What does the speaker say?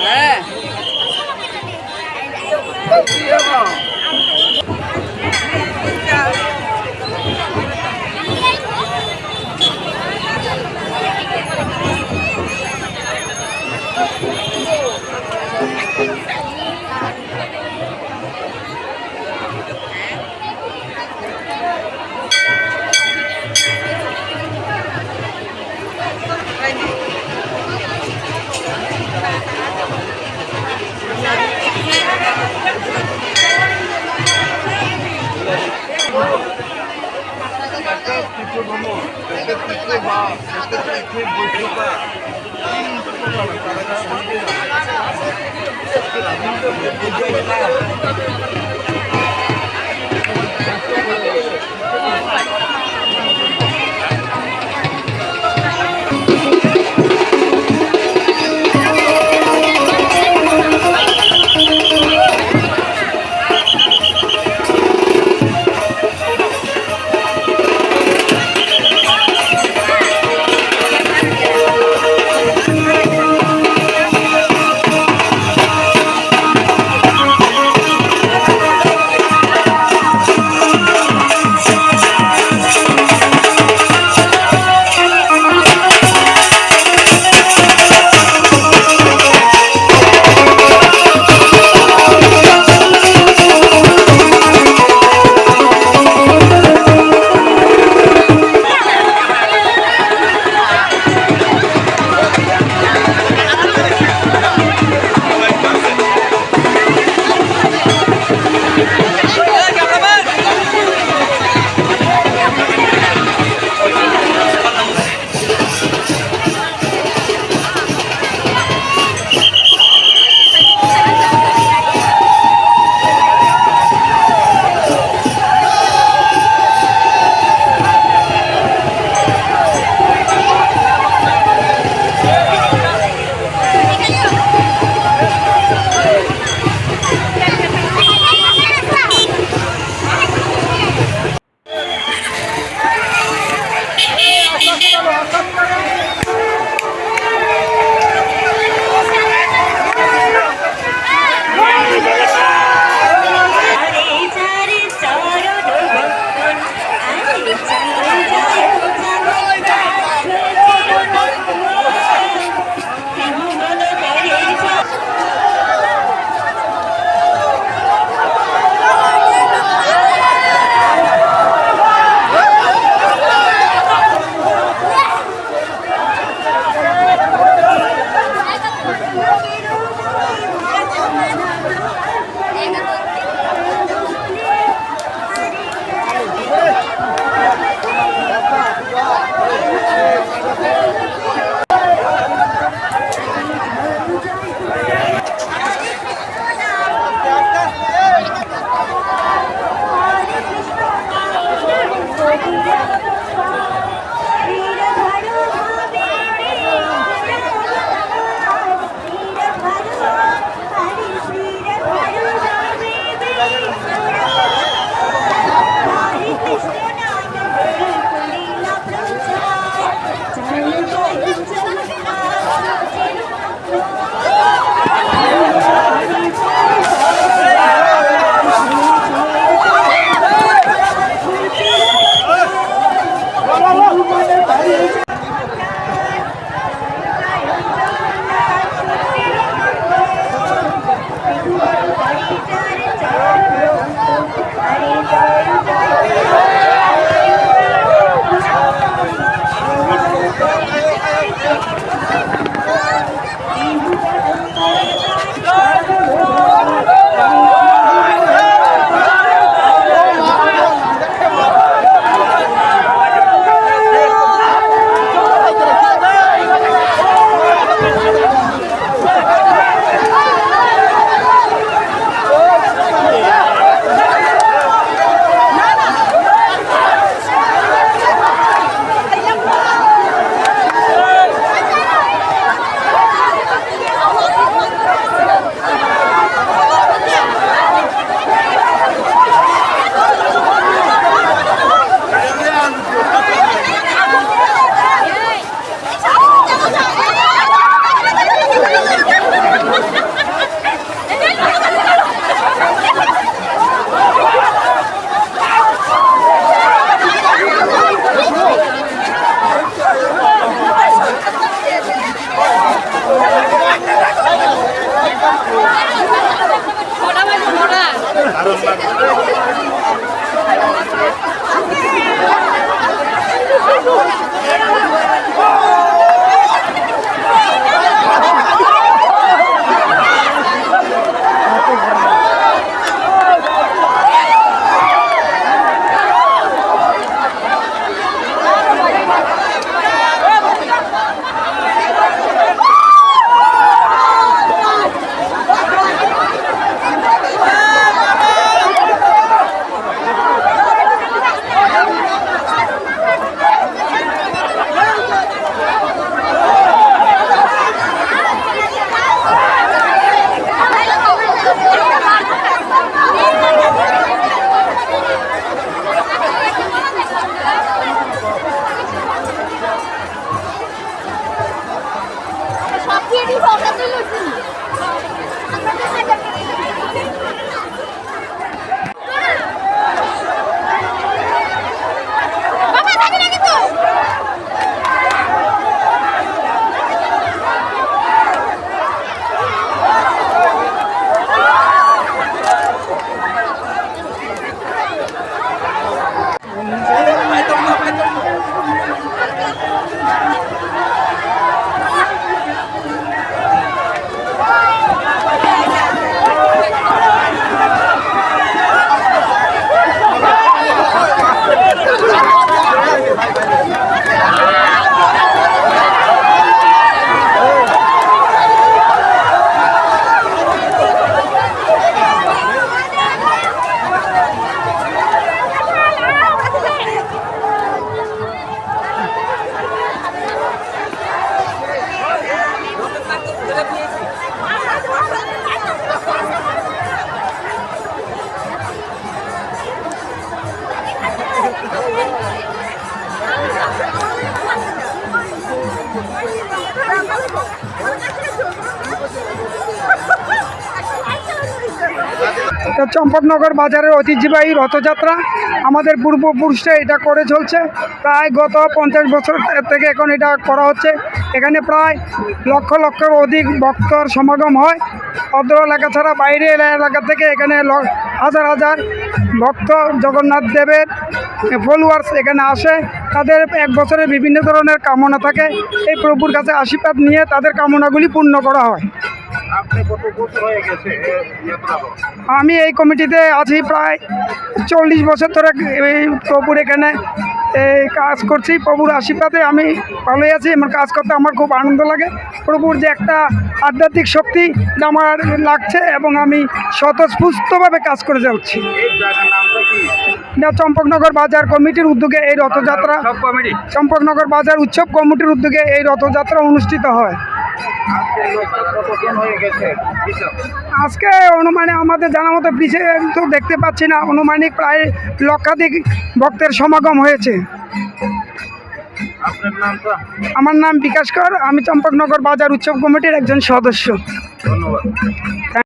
হ্যাঁ চম্পকনগর বাজারের ঐতিহ্যবাহী রথযাত্রা আমাদের পূর্বপুরুষরা এটা করে চলছে প্রায় গত 50 বছর থেকে এখন এটা করা হচ্ছে। এখানে প্রায় লক্ষ লক্ষের অধিক ভক্তর সমাগম হয়। অত্র এলাকা ছাড়া বাইরে এলাকা থেকে এখানে হাজার হাজার ভক্ত জগন্নাথ দেবের ফলোয়ার্স এখানে আসে। তাদের এক বছরের বিভিন্ন ধরনের কামনা থাকে, এই প্রভুর কাছে আশীর্বাদ নিয়ে তাদের কামনাগুলি পূর্ণ করা হয়। আমি এই কমিটিতে আছি প্রায় 40 বছর ধরে। এই প্রভুর এখানে কাজ করছি, প্রভুর আশীর্বাদে আমি ভালোই আছি। আমার কাজ করতে আমার খুব আনন্দ লাগে। প্রভুর যে একটা আধ্যাত্মিক শক্তি আমার লাগছে এবং আমি স্বতঃস্ফূর্তভাবে কাজ করে যাচ্ছি। চম্পকনগর বাজার কমিটির উদ্যোগে এই রথযাত্রা, চম্পকনগর বাজার উৎসব কমিটির উদ্যোগে এই রথযাত্রা অনুষ্ঠিত হয়। আজকে অনুমানে আমাদের জানা মতো পিছিয়ে তো দেখতে পাচ্ছি না, অনুমানিক প্রায় লক্ষাধিক ভক্তের সমাগম হয়েছে। আমার নাম বিকাশ কর, আমি চম্পকনগর বাজার উৎসব কমিটির একজন সদস্য। ধন্যবাদ।